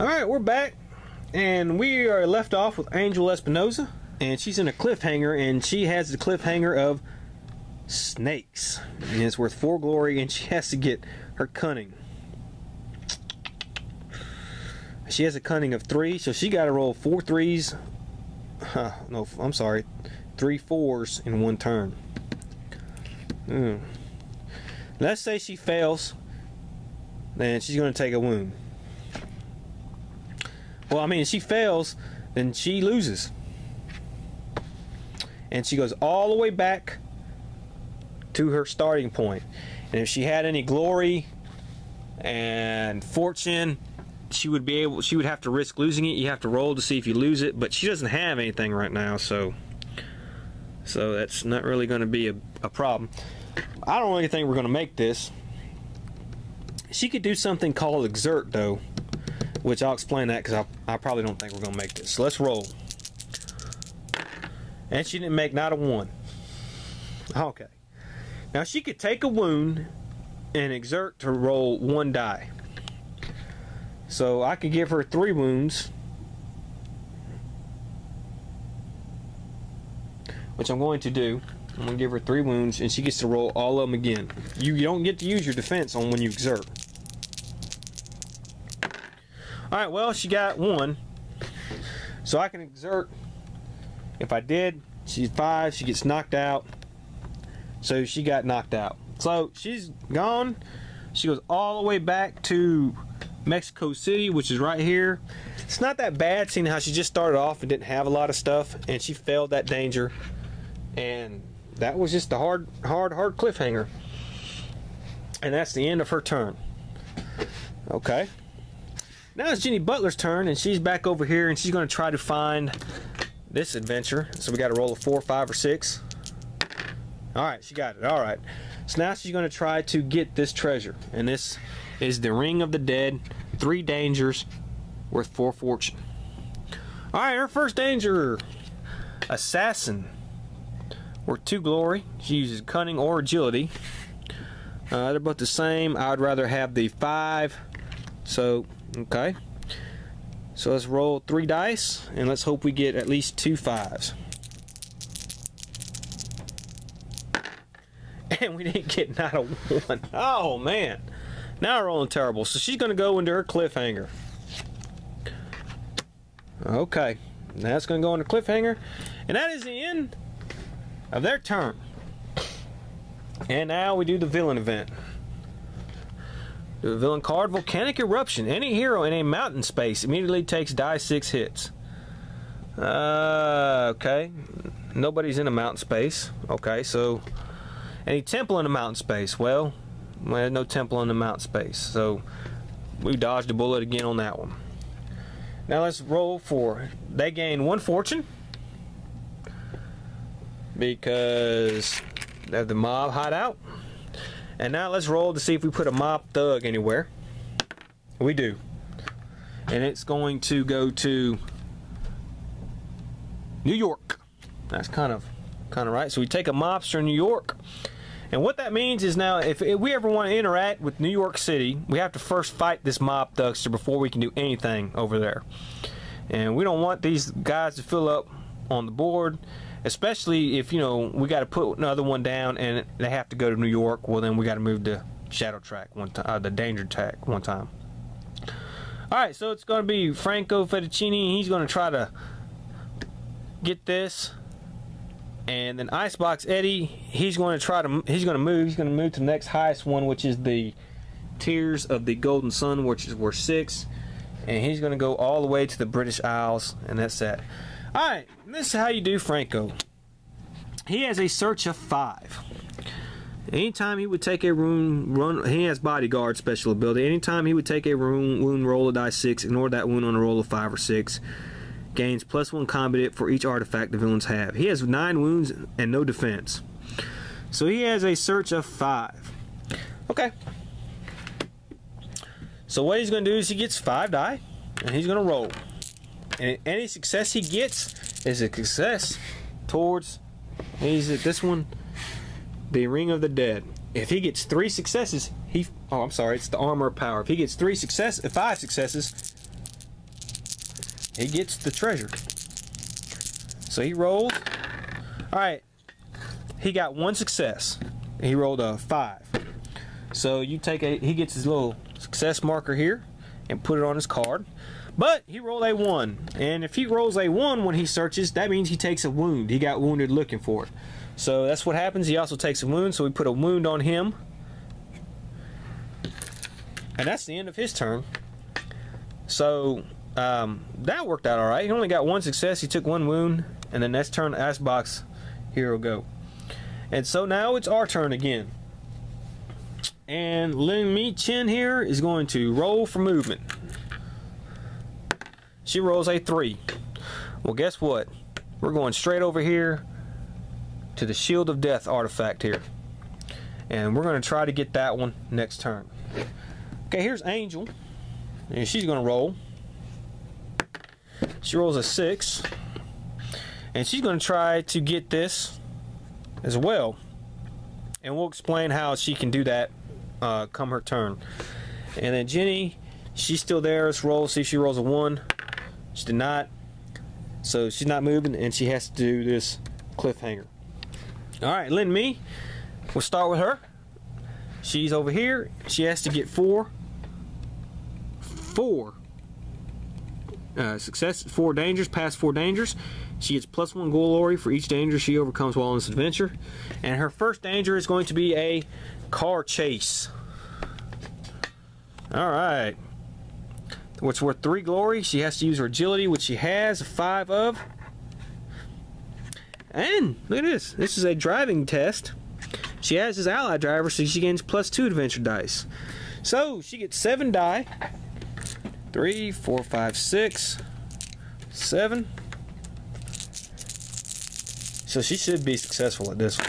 Alright, we're back, and we are left off with Angel Espinosa, and she's in a cliffhanger, and she has the cliffhanger of snakes, and it's worth 4 glory, and she has to get her cunning. She has a cunning of 3, so she got to roll 4 3s. No, I'm sorry, 3 4s in 1 turn. Let's say she fails, then she's going to take a wound. Well, I mean, if she fails, then she loses. And she goes all the way back to her starting point. And if she had any glory and fortune, she would have to risk losing it. You have to roll to see if you lose it, but she doesn't have anything right now, so that's not really going to be a problem. I don't really think we're going to make this. She could do something called exert, though, which I'll explain that because I probably don't think we're going to make this. So let's roll. And she didn't make not a 1. Okay. Now she could take a wound and exert to roll 1 die. So I could give her 3 wounds, which I'm going to do. I'm going to give her 3 wounds, and she gets to roll all of them again. You don't get to use your defense on when you exert. Alright, well, she got 1. So I can exert. If I did, she's 5. She gets knocked out. So she got knocked out. So she's gone. She goes all the way back to Mexico City, which is right here. It's not that bad, seeing how she just started off and didn't have a lot of stuff, and she failed that danger. And that was just a hard cliffhanger. And that's the end of her turn. Okay. Now it's Jenny Butler's turn, and she's back over here, and she's going to try to find this adventure. So we got to roll a 4, 5, or 6. Alright, she got it. Alright. So now she's going to try to get this treasure. And this is the Ring of the Dead. 3 dangers, worth 4 fortune. Alright, her first danger. Assassin. Worth 2 glory. She uses cunning or agility. They're both the same. I would rather have the 5. So, okay. So let's roll 3 dice, and let's hope we get at least 2 5s. And we didn't get not a 1. Oh, man. Now we're rolling terrible. So she's going to go into her cliffhanger. Okay. That's going to go into cliffhanger. And that is the end of their turn. And now we do the villain event. The villain card, Volcanic Eruption. Any hero in a mountain space immediately takes die 6 hits. Okay. Nobody's in a mountain space. Okay, so any temple in a mountain space? Well, there's no temple in the mountain space. So we dodged a bullet again on that one. Now let's roll for. They gain 1 fortune because they have the mob hideout. And now let's roll to see if we put a mob thug anywhere. We do. And it's going to go to New York. That's kind of right. So we take a mobster in New York. And what that means is now if we ever want to interact with New York City, we have to first fight this mob thugster before we can do anything over there. And we don't want these guys to fill up on the board. Especially if, you know, we got to put another one down and they have to go to New York. Well, then we got to move to Shadow Track one time, the Danger Track one time. Alright, so it's going to be Franco Fettuccini. He's going to try to get this. And then Icebox Eddie, he's going to move to the next highest one, which is the Tears of the Golden Sun, which is worth 6. And he's going to go all the way to the British Isles, and that's that. Alright, this is how you do Franco. He has a search of 5. Anytime he would take a he has bodyguard special ability. Anytime he would take a wound, roll a die 6, ignore that wound on a roll of 5 or 6. Gains +1 combat for each artifact the villains have. He has 9 wounds and no defense. So he has a search of 5. Okay. So what he's going to do is he gets 5 die, and he's going to roll. And any success he gets is a success towards, he's at this one, the Ring of the Dead. If he gets 3 successes, it's the Armor of Power. If he gets 5 successes, he gets the treasure. So he rolls. Alright, he got one success. He rolled a 5. So you take he gets his little success marker here and put it on his card. But he rolled a 1. And if he rolls a 1 when he searches, that means he takes a wound. He got wounded looking for it. So that's what happens. He also takes a wound, so we put a wound on him. And that's the end of his turn. So that worked out alright. He only got one success. He took one wound. And the next turn, Icebox, here will go. And so now it's our turn again. And Lin Mi Chen here is going to roll for movement. She rolls a 3. Well, guess what? We're going straight over here to the Shield of Death artifact here. And we're going to try to get that one next turn. Okay, here's Angel. And she's going to roll. She rolls a 6. And she's going to try to get this as well. And we'll explain how she can do that come her turn. And then Jenny, she's still there. Let's roll. See if she rolls a 1. She did not. So she's not moving, and she has to do this cliffhanger. Alright, Lin Mi. We'll start with her. She's over here. She has to get 4 success, 4 dangers, past 4 dangers. She gets +1 glory for each danger she overcomes while on this adventure. And her first danger is going to be a car chase. Alright. What's worth 3 glory. She has to use her agility, which she has 5 of. And look at this. This is a driving test. She has his ally driver, so she gains +2 adventure dice. So she gets 7 die. 3, 4, 5, 6, 7. So she should be successful at this one.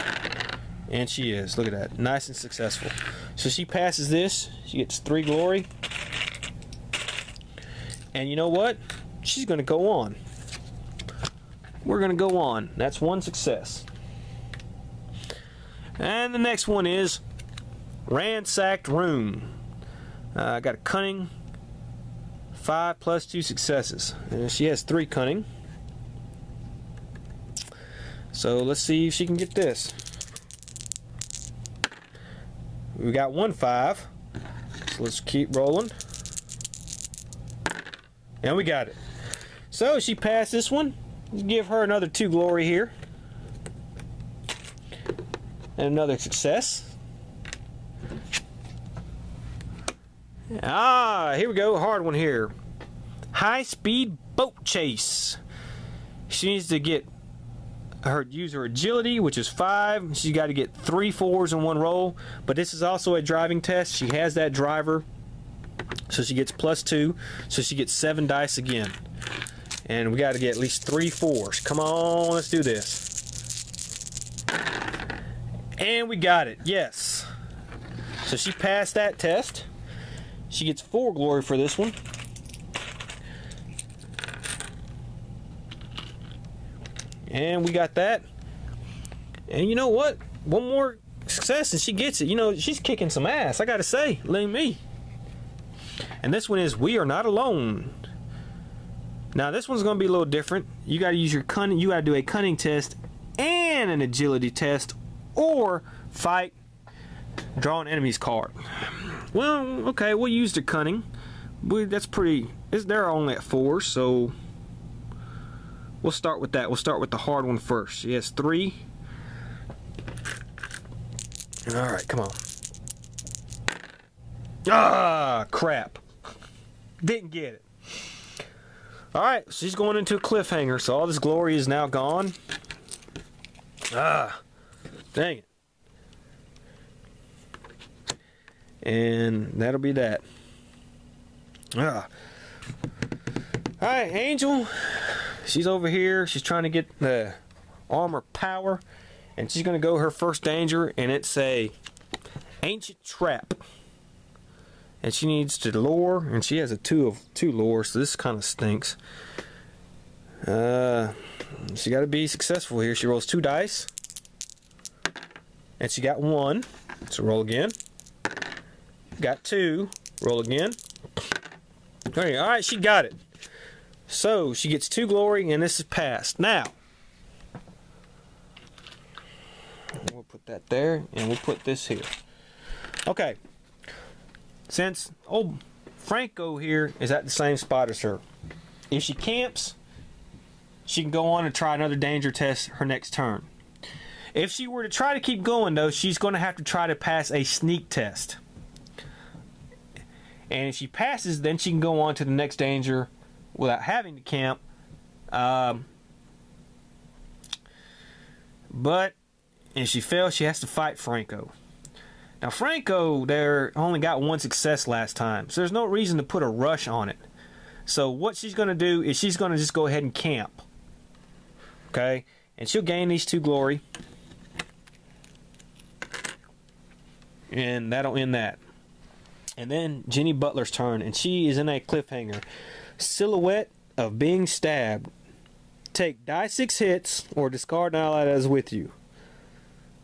And she is. Look at that. Nice and successful. So she passes this. She gets 3 glory. And you know what? She's going to go on. We're going to go on. That's 1 success. And the next one is Ransacked Room. I got a cunning. 5 + 2 successes. And she has 3 cunning. So let's see if she can get this. We got 1 5. So let's keep rolling. And we got it. So she passed this one. Let's give her another 2 glory here. And another success. Here we go. Hard one here. High speed boat chase. She needs to get use her agility, which is 5. She's got to get 3 4s in one roll. But this is also a driving test. She has that driver. So she gets +2. So she gets 7 dice again. And we got to get at least 3 4s. Come on, let's do this. And we got it. Yes. So she passed that test. She gets 4 glory for this one. And we got that. And you know what? 1 more success and she gets it. You know, she's kicking some ass, I gotta say. Lin Mi. And this one is We Are Not Alone. Now this one's gonna be a little different. You gotta use your cunning. You gotta do a cunning test and an agility test, or fight, draw an enemy's card. Well, okay, we'll use the cunning. That's pretty. They're only at 4, so we'll start with that. We'll start with the hard one first. She has 3. Alright, come on. Ah, crap. Didn't get it. Alright, she's going into a cliffhanger, so all this glory is now gone. Ah, dang it. And that'll be that. Ah. Alright, Angel. She's over here. She's trying to get the armor power. And she's going to go her first danger. And it's a ancient trap. And she needs to lure. And she has a 2 of 2 lure. So this kind of stinks. She got to be successful here. She rolls 2 dice. And she got 1. So roll again. Got 2. Roll again. Alright, she got it. So she gets 2 glory, and this is passed. Now, we'll put that there, and we'll put this here. Okay. Since old Franco here is at the same spot as her, if she camps, she can go on and try another danger test her next turn. If she were to try to keep going, though, she's going to have to try to pass a sneak test. And if she passes, then she can go on to the next danger without having to camp. But if she fails, she has to fight Franco. Now, Franco there only got 1 success last time, so there's no reason to put a rush on it. So what she's going to do is she's going to just go ahead and camp. Okay? And she'll gain these 2 glory. And that'll end that. And then Jenny Butler's turn, and she is in a cliffhanger. Silhouette of being stabbed. Take die 6 hits or discard an ally that is with you.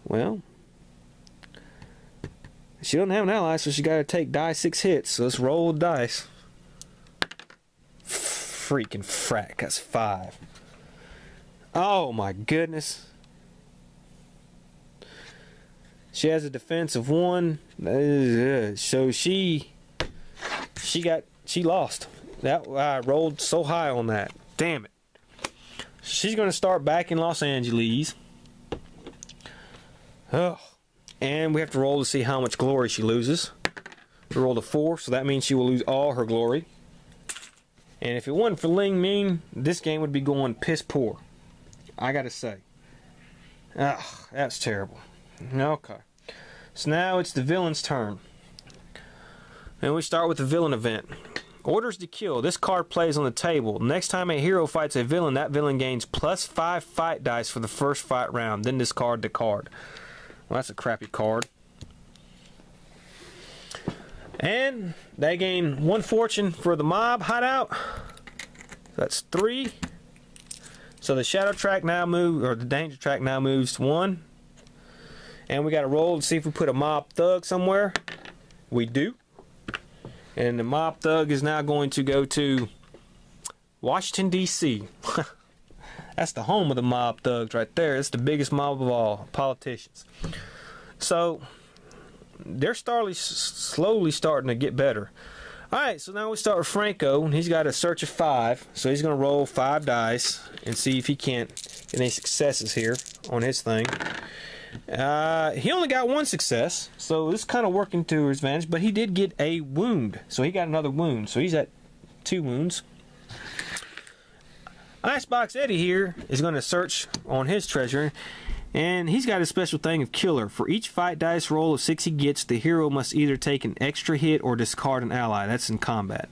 Well, she doesn't have an ally, so she got to take die 6 hits. So let's roll the dice. Freaking frack, that's 5. Oh my goodness. She has a defense of 1. So she lost. That I rolled so high on that. Damn it. She's going to start back in Los Angeles. Oh. And we have to roll to see how much glory she loses. We rolled a 4, so that means she will lose all her glory. And if it wasn't for Ling Ming, this game would be going piss poor. I gotta say. Ugh, that's terrible. Okay. So now it's the villain's turn. And we start with the villain event. Orders to kill. This card plays on the table. Next time a hero fights a villain, that villain gains +5 fight dice for the first fight round. Then discard the card. Well, that's a crappy card. And they gain 1 fortune for the mob hideout. That's 3. So the shadow track now moves, or the danger track now moves to 1. And we got to roll to see if we put a mob thug somewhere. We do. And the mob thug is now going to go to Washington, D.C. That's the home of the mob thugs right there. It's the biggest mob of all, politicians. So they're slowly starting to get better. Alright, so now we start with Franco. He's got a search of 5. So he's going to roll 5 dice and see if he can't get any successes here on his thing. He only got 1 success, so this is kind of working to his advantage, but he did get a wound. So he got another wound. So he's at 2 wounds. Icebox Eddie here is going to search on his treasure, and he's got a special thing of killer. For each fight dice roll of 6 he gets, the hero must either take an extra hit or discard an ally. That's in combat.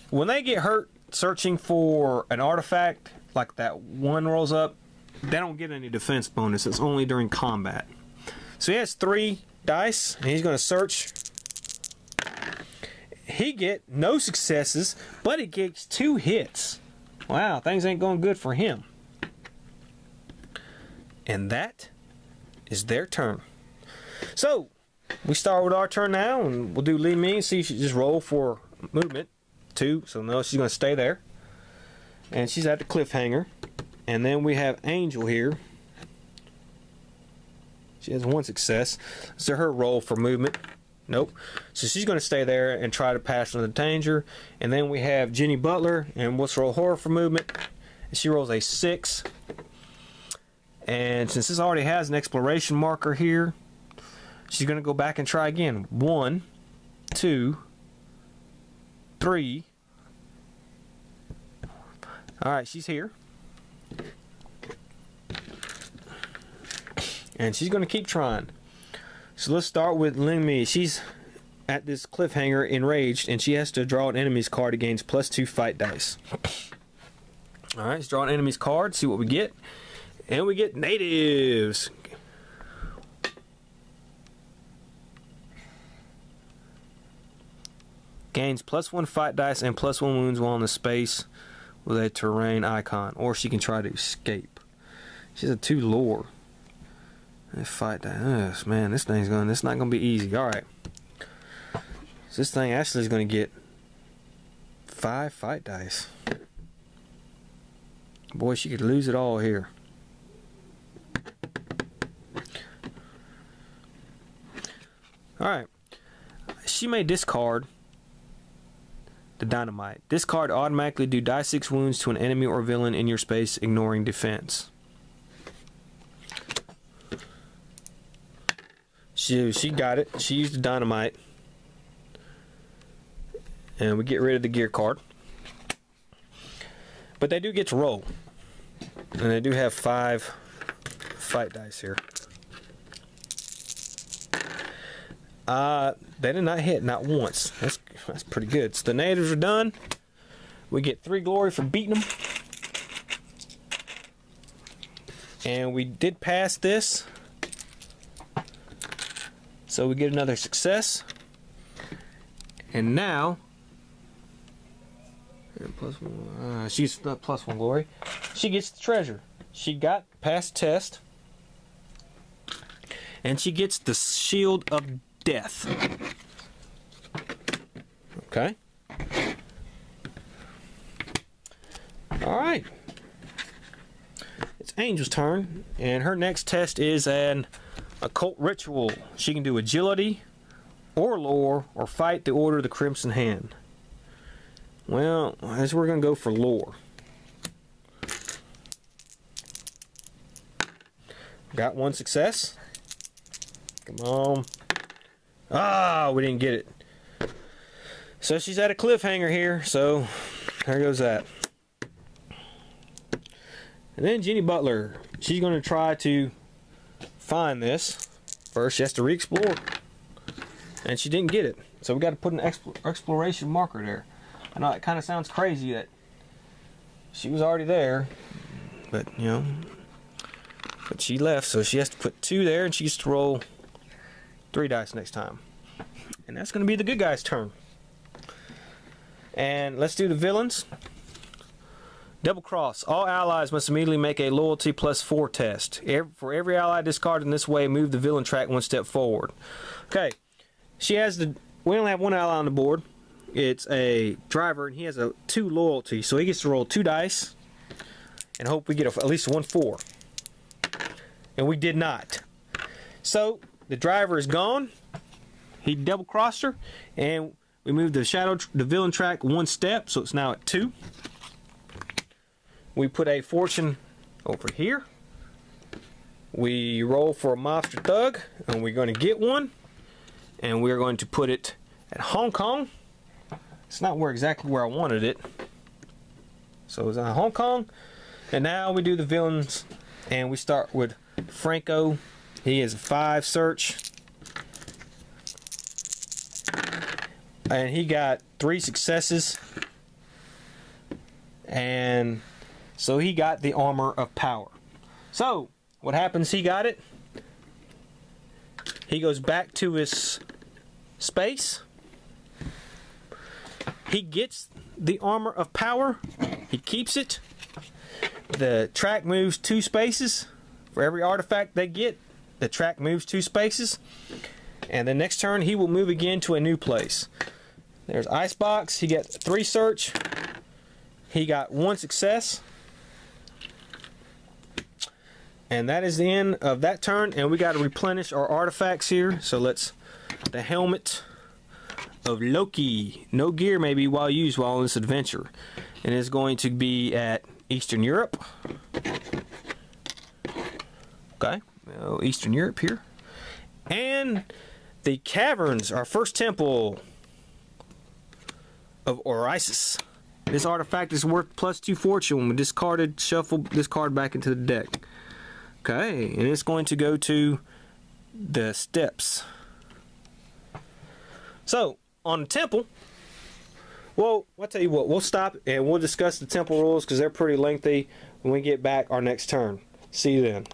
When they get hurt searching for an artifact, like that 1 rolls up, they don't get any defense bonus. It's only during combat. So he has 3 dice, and he's going to search. He get no successes, but he gets 2 hits. Wow, things ain't going good for him. And that is their turn. So, we start with our turn now, and we'll do Li Ming. See if she just roll for movement. 2, so no, she's going to stay there. And she's at the cliffhanger. And then we have Angel here. She has 1 success. So her roll for movement. Nope. So she's going to stay there and try to pass on the danger. And then we have Jenny Butler, and let's roll her for movement. And she rolls a 6. And since this already has an exploration marker here, she's going to go back and try again. 1, 2, 3. Alright, she's here. And she's going to keep trying. So let's start with Ling Mi. She's at this cliffhanger, enraged, and she has to draw an enemy's card. It gains +2 fight dice. Alright, let's draw an enemy's card, see what we get. And we get natives. Gains +1 fight dice and +1 wounds while in the space with a terrain icon. Or she can try to escape. She's a 2 lore. Fight dice. Man, this not gonna be easy. Alright. So this thing actually is gonna get 5 fight dice. Boy, she could lose it all here. Alright. She may discard the dynamite. Discard automatically do die 6 wounds to an enemy or villain in your space, ignoring defense. She got it. She used the dynamite. And we get rid of the gear card. But they do get to roll. And they do have 5 fight dice here. They did not hit, not once. That's pretty good. So the natives are done. We get 3 glory for beating them. And we did pass this. So we get another success. And now, she's not +1 glory. She gets the treasure. She got past test. And she gets the shield of death. Okay. Alright. It's Angel's turn. And her next test is an occult ritual. She can do agility or lore or fight the Order of the Crimson Hand. Well, as we're going to go for lore. Got 1 success. Come on. Ah, we didn't get it. So she's at a cliffhanger here, so there goes that. And then Jenny Butler. She's going to try to find this. First, she has to re-explore. And she didn't get it. So we got to put an exploration marker there. I know it kind of sounds crazy that she was already there. But, you know. But she left, so she has to put 2 there, and she gets to roll 3 dice next time. And that's going to be the good guy's turn. And let's do the villains. Double cross. All allies must immediately make a loyalty +4 test. For every ally discarded in this way, move the villain track 1 step forward. Okay. She has the... We only have 1 ally on the board. It's a driver, and he has a 2 loyalty. So he gets to roll 2 dice. And hope we get at least 1 4. And we did not. So, the driver is gone. He double crossed her. And we moved the villain track 1 step. So it's now at 2. We put a fortune over here. We roll for a mobster thug, and we're going to get one. And we're going to put it at Hong Kong. It's not exactly where I wanted it. So it's on Hong Kong. And now we do the villains, and we start with Franco. He is a 5 search. And he got 3 successes. And so he got the armor of power. So, what happens? He got it. He goes back to his space. He gets the armor of power. He keeps it. The track moves 2 spaces. For every artifact they get, the track moves 2 spaces. And the next turn, he will move again to a new place. There's Icebox. He got 3 search. He got 1 success. And that is the end of that turn. And we got to replenish our artifacts here. So let's... The helmet of Loki. No gear may be used while on this adventure. And it's going to be at Eastern Europe. Okay. Eastern Europe here. And the caverns, our first temple of Orisis. This artifact is worth +2 fortune. When discarded, shuffle this card back into the deck. Okay, and it's going to go to the steps. So, on the temple, well, I'll tell you what, we'll stop and we'll discuss the temple rules because they're pretty lengthy when we get back our next turn. See you then.